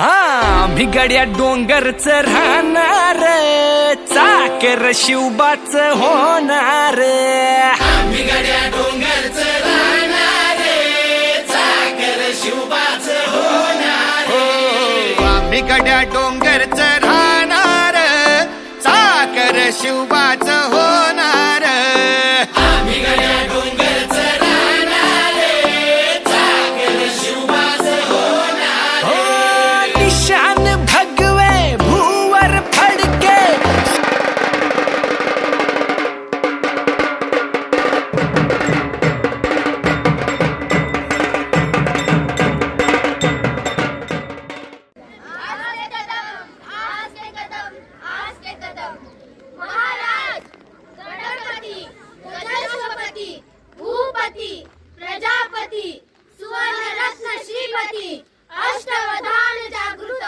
आम्ही गड्या डोंगरच राहणार, चाकर शिवबाच होणार. आम्ही गड्या डोंगरच राहणार, चाकर शिवबाच होणार. आम्ही गड्या डोंगरच राहणार, चाकर शिवबाच होणार. आम्ही गड्या डोंगरच राहणार, चाकर शिवबाच होणार. निशान भगवे भूवर फडके, महाराज, गणपती, गजपती, भूपती, प्रजापती, सुवर्णरत्न श्रीपती, अष्टवधान जागृत,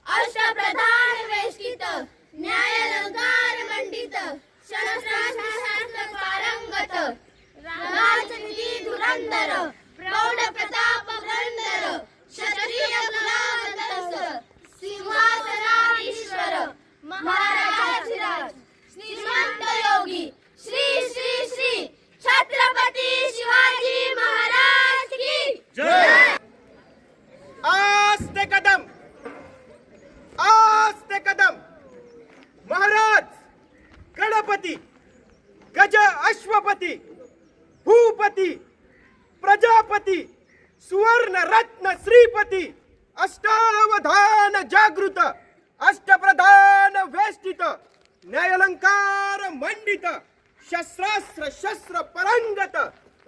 अष्टप्रधान वेष्टित, न्यायालंकार मंडित, शस्त्रास्त्र पारंगत, राजनिधी धुरंधर, प्रौढ प्रताप पुरंदर, क्षत्रिय कुलावतंस, सिंहासनाधीश्वर, महाराजाधिराज, श्रीमंत योगी, श्री श्री श्री छत्रपती शिवाजी महाराज की जय. आस्ते कदम, आस्ते कदम. महाराज, गणपती, गज अश्वपती, भूपती, प्रजापती, सुवर्ण रत्न श्रीपती, अष्टावधान जागृत, अष्टप्रधान वेष्टित, न्यायालंकार मंडित, शस्त्रास्त्र शस्त्र परंगत,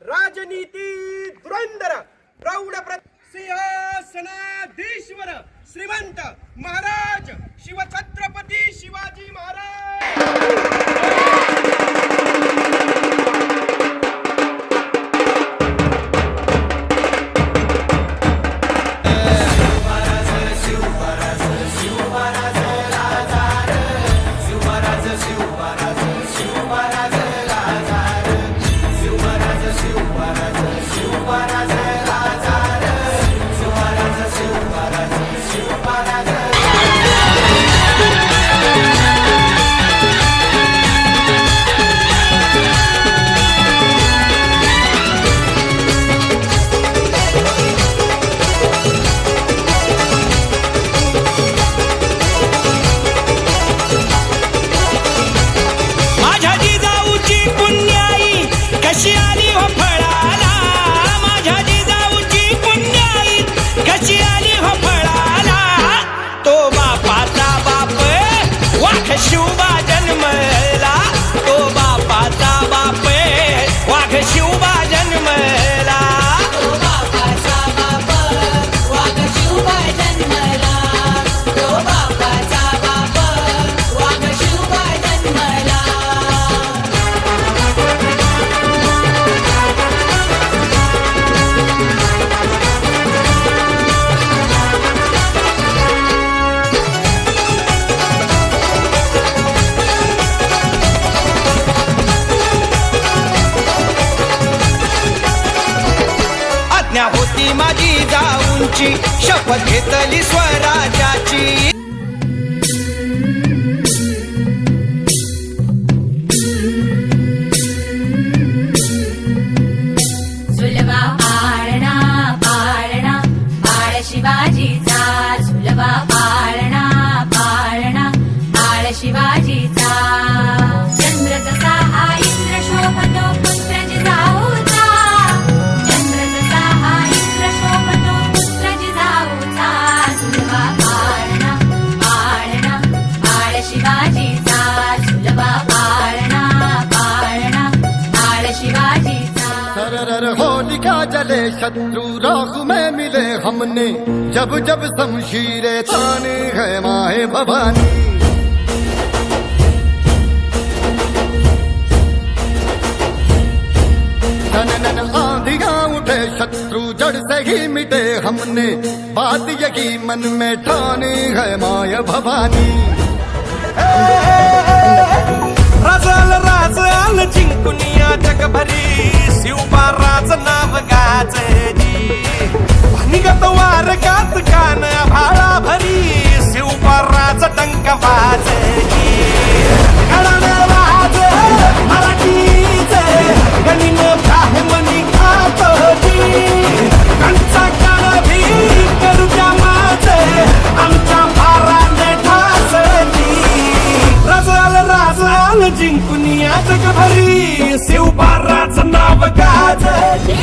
राजनीती धुरंधर, प्रौढ सिंहासनाधीश्वर, श्रीमंत महाराज शिवछत्रपती शिवाजी महाराज. कशी आली हो फळाला, माझ्या जिजाऊची पुण्याई कशी आली हो फळाला. तो बापाचा बाप वाघ शिवबा जन्मला, तो बापाचा बाप वाघ शिवबा जन्मला. तो बापाचा बाप वाघ शिवबा जन्मला, तो बापाचा बाप वाघ शिवबा जन्मला. आज्ञा होती माझी जाऊंची, शपथ घेतली स्वराज्याची. झुलवा पाळणा पाळणा बाळ शिवाजीचा, झुलवा पाळणा पाळणा बाळ शिवाजीचा. चंद्र जसा हा इंद्र शोभतो पुत्र जिजाऊचा, चंद्र जसा हा इंद्र शोभतो पुत्र जिजाऊचा. झुलवा पाळणा पाळणा बाळ शिवाजीचा, झुलवा पाळणा पाळणा बाळ शिवाजीचा. सरर होलिका जले शत्रु राहु में मिले हमने, जब जब शमशीरें ताने है माए भवानी. नन आंधियां उठे शत्रु जड़ से ही मिटे हमने, बात यही मन में ठानी है माय भवानी. राजाल राजाल जिंकुनिया जगभरी, शिवबाराचं नाव गाजली निगत वारकात कान भाळा भरी शिवबाराचं डंक वाजली कळानं वाज मराठीचे गणिन ब्राह्मणी खातोजी कंचा काळ भी करू द्या माझे आमच्या भाराने ठासली राजाल जिंकून या जगभरी शिवबाराचं नाव गाजली